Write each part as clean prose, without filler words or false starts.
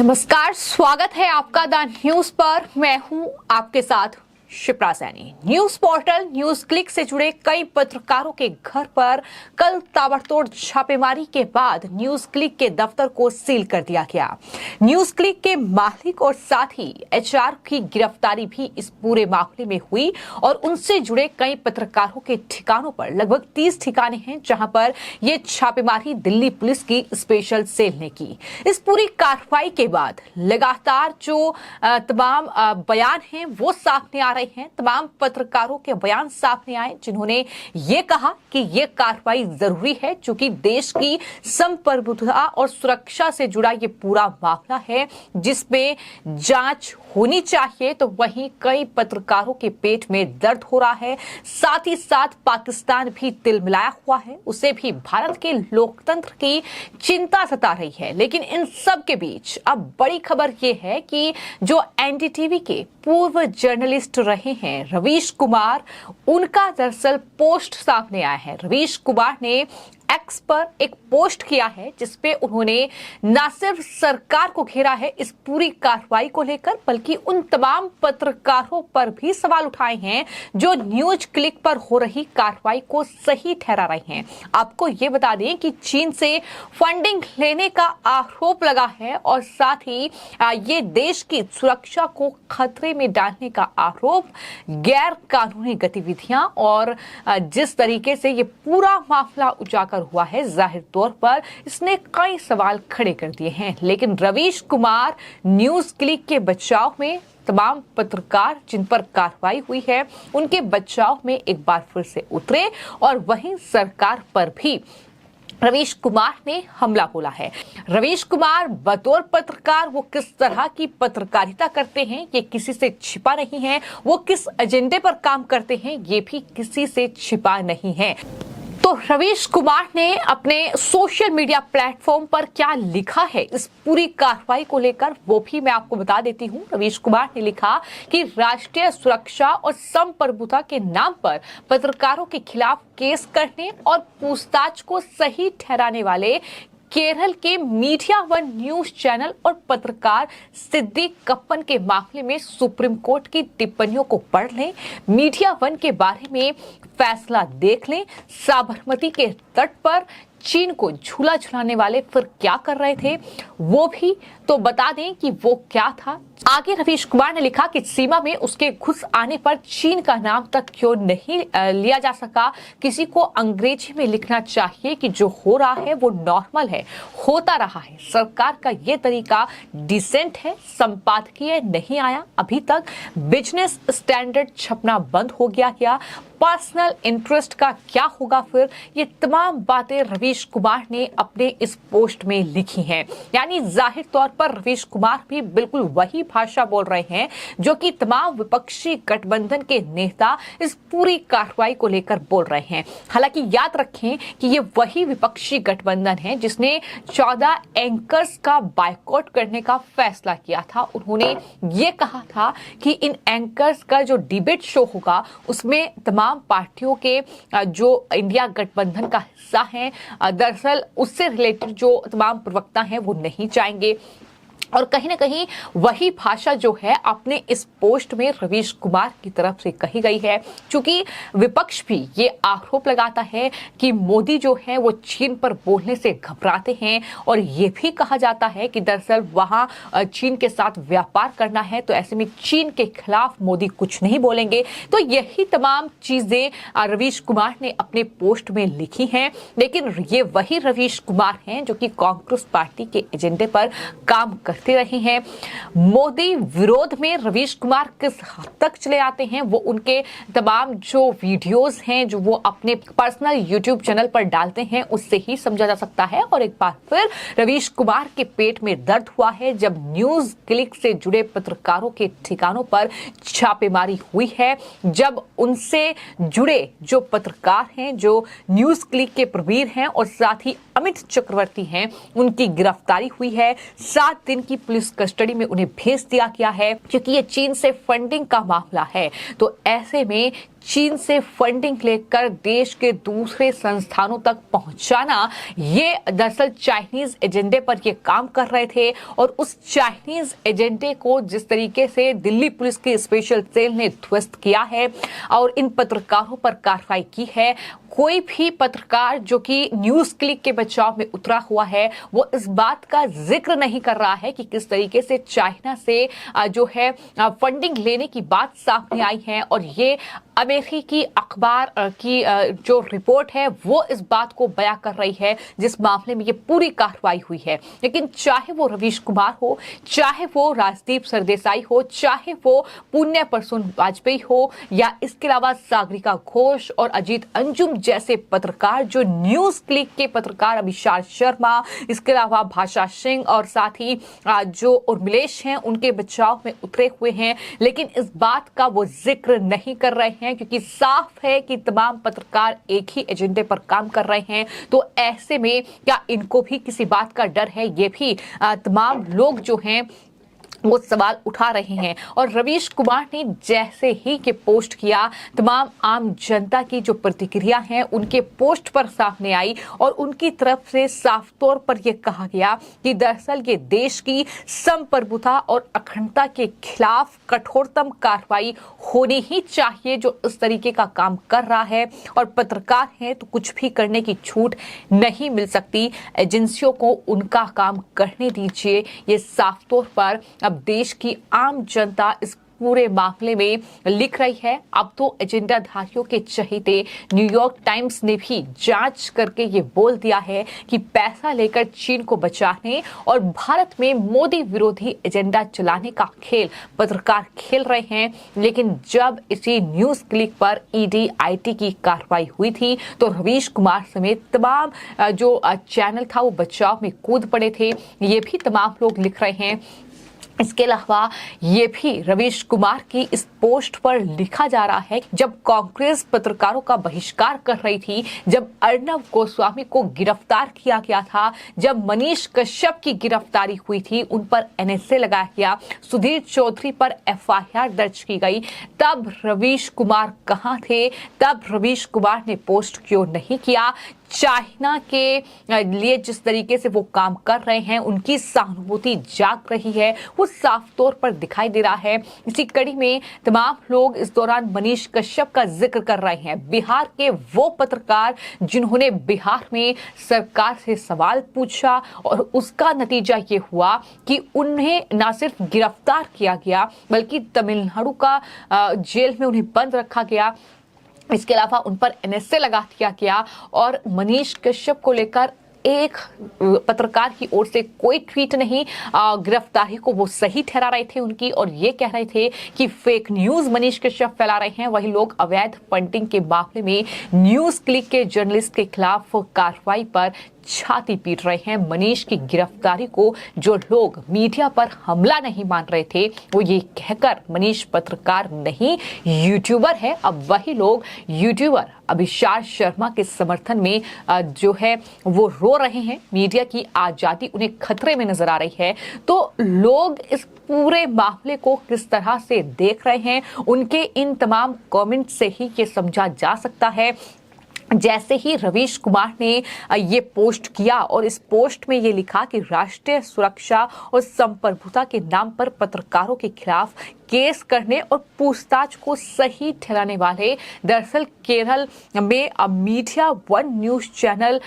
नमस्कार, स्वागत है आपका द न्यूज पर। मैं हूं आपके साथ Shipra Saini. News portal news click से जुड़े कई पत्रकारों के घर पर कल ताबड़तोड़ छापेमारी के बाद न्यूज क्लिक के दफ्तर को सील कर दिया गया। न्यूज क्लिक के मालिक और साथ ही एचआर की गिरफ्तारी भी इस पूरे मामले में हुई और उनसे जुड़े कई पत्रकारों के ठिकानों पर लगभग 30 ठिकाने हैं जहां पर ये छापेमारी दिल्ली पुलिस की स्पेशल सेल ने की। इस पूरी कार्रवाई के बाद लगातार जो तमाम बयान हैं वो सामने आ रहे हैं। तमाम पत्रकारों के बयान सामने आए जिन्होंने ये कहा कि ये कार्रवाई जरूरी है क्योंकि देश की संप्रभुता और सुरक्षा से जुड़ा ये पूरा मामला है जिसमें जांच होनी चाहिए। तो वहीं कई पत्रकारों के पेट में दर्द हो रहा है, साथ ही साथ पाकिस्तान भी तिलमिलाया हुआ है, उसे भी भारत के लोकतंत्र की चिंता सता रही है। लेकिन इन सब के बीच अब बड़ी खबर ये है कि जो एनडीटीवी के पूर्व जर्नलिस्ट रहे हैं रवीश कुमार, उनका दरअसल पोस्ट सामने आया है। रवीश कुमार ने एक्स पर एक पोस्ट किया है जिसपे उन्होंने न सिर्फ सरकार को घेरा है इस पूरी कार्रवाई को लेकर, बल्कि उन तमाम पत्रकारों पर भी सवाल उठाए हैं जो न्यूज क्लिक पर हो रही कार्रवाई को सही ठहरा रहे हैं। आपको ये बता दें कि चीन से फंडिंग लेने का आरोप लगा है और साथ ही ये देश की सुरक्षा को खतरे में डालने का आरोप, गैर कानूनी गतिविधियां और जिस तरीके से ये पूरा मामला उजागर हुआ है, जाहिर तौर पर इसने कई सवाल खड़े कर दिए हैं। लेकिन रवीश कुमार न्यूज क्लिक के बचाव में तमाम पत्रकार जिन पर कार्रवाई हुई है उनके बचाव में एक बार फिर से उतरे और वहीं सरकार पर भी रवीश कुमार ने हमला बोला है। रवीश कुमार बतौर पत्रकार वो किस तरह की पत्रकारिता करते हैं ये किसी से छिपा नहीं है, वो किस एजेंडे पर काम करते हैं ये भी किसी से छिपा नहीं है। तो रवीश कुमार ने अपने सोशल मीडिया प्लेटफॉर्म पर क्या लिखा है इस पूरी कार्रवाई को लेकर वो भी मैं आपको बता देती हूं। रवीश कुमार ने लिखा कि राष्ट्रीय सुरक्षा और संप्रभुता के नाम पर पत्रकारों के खिलाफ केस करने और पूछताछ को सही ठहराने वाले केरल के मीडिया वन न्यूज चैनल और पत्रकार सिद्दीक कप्पन के मामले में सुप्रीम कोर्ट की टिप्पणियों को पढ़ लें, मीडिया वन के बारे में फैसला देख लें। साबरमती के तट पर चीन को झूला झुलाने वाले फिर क्या कर रहे थे वो भी तो बता दें कि वो क्या था। आगे रवीश कुमार ने लिखा कि सीमा में उसके घुस आने पर चीन का नाम तक क्यों नहीं लिया जा सका। किसी को अंग्रेजी में लिखना चाहिए कि जो हो रहा है वो नॉर्मल है, होता रहा है। सरकार का ये तरीका डिसेंट है, संपादकीय नहीं आया अभी तक, बिजनेस स्टैंडर्ड छपना बंद हो गया क्या, पर्सनल इंटरेस्ट का क्या होगा फिर। ये तमाम बातें रवीश कुमार ने अपने इस पोस्ट में लिखी हैं। यानी जाहिर तौर पर रवीश कुमार भी बिल्कुल वही भाषा बोल रहे हैं जो कि तमाम विपक्षी गठबंधन के नेता इस पूरी कार्रवाई को लेकर बोल रहे हैं। हालांकि याद रखें कि ये वही विपक्षी गठबंधन है जिसने 14 एंकर्स का बायकॉट करने का फैसला किया था। उन्होंने ये कहा था कि इन एंकर्स का जो डिबेट शो होगा उसमें तमाम पार्टियों के जो इंडिया गठबंधन का हिस्सा है दरअसल उससे रिलेटेड जो तमाम प्रवक्ता हैं वो नहीं चाहेंगे। और कहीं ना कहीं वही भाषा जो है अपने इस पोस्ट में रवीश कुमार की तरफ से कही गई है, क्योंकि विपक्ष भी ये आरोप लगाता है कि मोदी जो है वो चीन पर बोलने से घबराते हैं और ये भी कहा जाता है कि दरअसल वहां चीन के साथ व्यापार करना है तो ऐसे में चीन के खिलाफ मोदी कुछ नहीं बोलेंगे। तो यही तमाम चीजें रवीश कुमार ने अपने पोस्ट में लिखी हैं। लेकिन ये वही रवीश कुमार हैं जो कि कांग्रेस पार्टी के एजेंडे पर काम करते रहे हैं। मोदी विरोध में रवीश कुमार किस हद तक चले आते हैं वो उनके तमाम जो वीडियोस हैं जो वो अपने पर्सनल यूट्यूब चैनल पर डालते हैं उससे ही समझा जा सकता है। और एक बार फिर रवीश कुमार के पेट में दर्द हुआ है जब न्यूज क्लिक से जुड़े पत्रकारों के ठिकानों पर छापेमारी हुई है, जब उनसे जुड़े जो पत्रकार हैं, जो न्यूज क्लिक के प्रवीर हैं और साथ ही अमित चक्रवर्ती हैं, उनकी गिरफ्तारी हुई है। 7 दिन की पुलिस कस्टडी में उन्हें भेज दिया गया है क्योंकि ये चीन से फंडिंग का मामला है। तो ऐसे में चीन से फंडिंग लेकर देश के दूसरे संस्थानों तक पहुंचाना, ये दरअसल चाइनीज एजेंडे पर ये काम कर रहे थे। और उस चाइनीज एजेंडे को जिस तरीके से दिल्ली पुलिस की स्पेशल सेल ने ध्वस्त किया है और इन पत्रकारों पर कार्रवाई की है, कोई भी पत्रकार जो कि न्यूज क्लिक के बचाव में उतरा हुआ है वो इस बात का जिक्र नहीं कर रहा है कि किस तरीके से चाइना से जो है फंडिंग लेने की बात सामने आई है। और ये अमेरिकी अखबार की जो रिपोर्ट है वो इस बात को बयां कर रही है जिस मामले में ये पूरी कार्रवाई हुई है। लेकिन चाहे वो रवीश कुमार हो, चाहे वो राजदीप सरदेसाई हो, चाहे वो पुण्य प्रसून वाजपेयी हो, या इसके अलावा सागरिका घोष और अजीत अंजुम जैसे पत्रकार, जो न्यूज क्लिक के पत्रकार अभिषार शर्मा, इसके अलावा भाषा सिंह और साथ ही जो उर्मिलेश हैं उनके बचाव में उतरे हुए हैं, लेकिन इस बात का वो जिक्र नहीं कर रहे हैं क्योंकि साफ है कि तमाम पत्रकार एक ही एजेंडे पर काम कर रहे हैं। तो ऐसे में क्या इनको भी किसी बात का डर है, ये भी तमाम लोग जो हैं वो सवाल उठा रहे हैं। और रवीश कुमार ने जैसे ही ये पोस्ट किया, तमाम आम जनता की जो प्रतिक्रिया है उनके पोस्ट पर सामने आई और उनकी तरफ से साफ तौर पर यह कहा गया कि दरअसल ये देश की संप्रभुता और अखंडता के खिलाफ कठोरतम कार्रवाई होनी ही चाहिए जो इस तरीके का काम कर रहा है। और पत्रकार हैं तो कुछ भी करने की छूट नहीं मिल सकती, एजेंसियों को उनका काम करने दीजिए, ये साफ तौर पर देश की आम जनता इस पूरे मामले में लिख रही है। अब तो एजेंडाधारियों के चहेते न्यूयॉर्क टाइम्स ने भी जांच करके ये बोल दिया है कि पैसा लेकर चीन को बचाने और भारत में मोदी विरोधी एजेंडा चलाने का खेल पत्रकार खेल रहे हैं। लेकिन जब इसी न्यूज क्लिक पर ईडी आईटी की कार्रवाई हुई थी तो रवीश कुमार समेत तमाम जो चैनल था वो बचाव में कूद पड़े थे, ये भी तमाम लोग लिख रहे हैं। इसके अलावा ये भी रवीश कुमार की इस पोस्ट पर लिखा जा रहा है, जब कांग्रेस पत्रकारों का बहिष्कार कर रही थी, जब अर्नब गोस्वामी को गिरफ्तार किया गया था, जब मनीष कश्यप की गिरफ्तारी हुई थी, उन पर एनएसए लगाया गया, सुधीर चौधरी पर एफआईआर दर्ज की गई, तब रवीश कुमार कहां थे? तब रवीश कुमार ने पोस्ट क्यों नहीं किया? चाइना के लिए जिस तरीके से वो काम कर रहे हैं, उनकी सहानुभूति जाग रही है, वो साफ तौर पर दिखाई दे रहा है। इसी कड़ी में तमाम लोग इस दौरान मनीष कश्यप का जिक्र कर रहे हैं, बिहार के वो पत्रकार जिन्होंने बिहार में सरकार से सवाल पूछा और उसका नतीजा ये हुआ कि उन्हें न सिर्फ गिरफ्तार किया गया बल्कि तमिलनाडु का जेल में उन्हें बंद रखा गया। इसके अलावा उन पर एनएसए लगा दिया गया और मनीष कश्यप को लेकर एक पत्रकार की ओर से कोई ट्वीट नहीं, गिरफ्तारी को वो सही ठहरा रहे थे उनकी और ये कह रहे थे कि फेक न्यूज मनीष कश्यप फैला रहे हैं। वही लोग अवैध फंडिंग के मामले में न्यूज क्लिक के जर्नलिस्ट के खिलाफ कार्रवाई पर छाती पीट रहे हैं। मनीष की गिरफ्तारी को जो लोग मीडिया पर हमला नहीं मान रहे थे वो ये कहकर मनीष पत्रकार नहीं यूट्यूबर है, अब वही लोग यूट्यूबर अभिषार शर्मा के समर्थन में जो है वो रो रहे हैं। मीडिया की आजादी उन्हें खतरे में नजर आ रही है। तो लोग इस पूरे मामले को किस तरह से देख रहे हैं, उनके इन तमाम कमेंट से ही ये समझा जा सकता है। जैसे ही रवीश कुमार ने ये पोस्ट किया और इस पोस्ट में ये लिखा कि राष्ट्रीय सुरक्षा और संप्रभुता के नाम पर पत्रकारों के खिलाफ केस करने और पूछताछ को सही ठहराने वाले दरअसल केरल में मीडिया वन न्यूज चैनल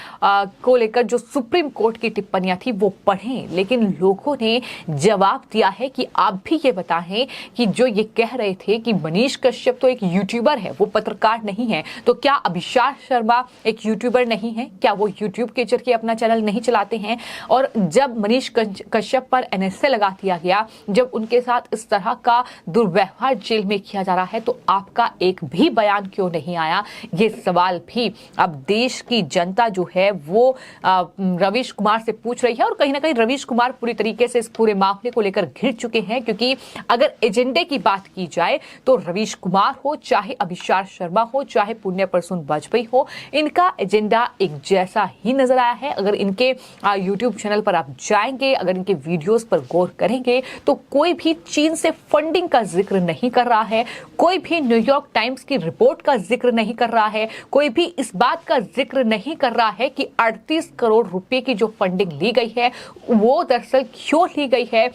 को लेकर जो सुप्रीम कोर्ट की टिप्पणियां थी वो पढ़ें। लेकिन लोगों ने जवाब दिया है कि आप भी ये बताएं कि जो ये कह रहे थे कि मनीष कश्यप तो एक यूट्यूबर है, वो पत्रकार नहीं है, तो क्या अभिषार शर्मा एक यूट्यूबर नहीं है? क्या वो यूट्यूब के जरिए अपना चैनल नहीं चलाते हैं? और जब मनीष कश्यप पर एनएसए लगा दिया गया, जब उनके साथ इस तरह का दुर्व्यवहार जेल में किया जा रहा है, तो आपका एक भी बयान क्यों नहीं आया? ये सवाल भी अब देश की जनता जो है वो रवीश कुमार से पूछ रही है। और कहीं ना कहीं रवीश कुमार पूरी तरीके से इस पूरे मामले को लेकर घिर चुके हैं, क्योंकि अगर एजेंडे की बात की जाए तो रवीश कुमार हो, चाहे अभिषार शर्मा हो, चाहे पुण्य प्रसून वाजपेयी हो, इनका एजेंडा एक जैसा ही नजर आया है। अगर इनके यूट्यूब चैनल पर आप जाएंगे, अगर इनके वीडियोस पर गौर करेंगे तो कोई भी चीन से फंडिंग फंडिंग का जिक्र नहीं कर रहा है, कोई भी न्यूयॉर्क टाइम्स की रिपोर्ट का जिक्र नहीं कर रहा है, कोई भी इस बात का जिक्र नहीं कर रहा है कि 38 करोड़ रुपए की जो फंडिंग ली गई है वो दरअसल क्यों ली गई है,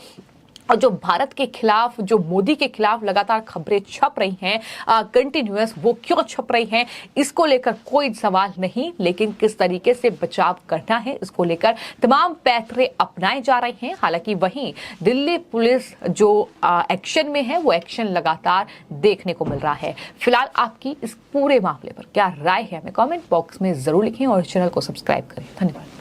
और जो भारत के खिलाफ, जो मोदी के खिलाफ लगातार खबरें छप रही हैं कंटिन्यूअस, वो क्यों छप रही हैं, इसको लेकर कोई सवाल नहीं, लेकिन किस तरीके से बचाव करना है इसको लेकर तमाम पैतरे अपनाए जा रहे हैं। हालांकि वहीं दिल्ली पुलिस जो एक्शन में है वो एक्शन लगातार देखने को मिल रहा है। फिलहाल आपकी इस पूरे मामले पर क्या राय है हमें कमेंट बॉक्स में जरूर लिखें और चैनल को सब्सक्राइब करें। धन्यवाद।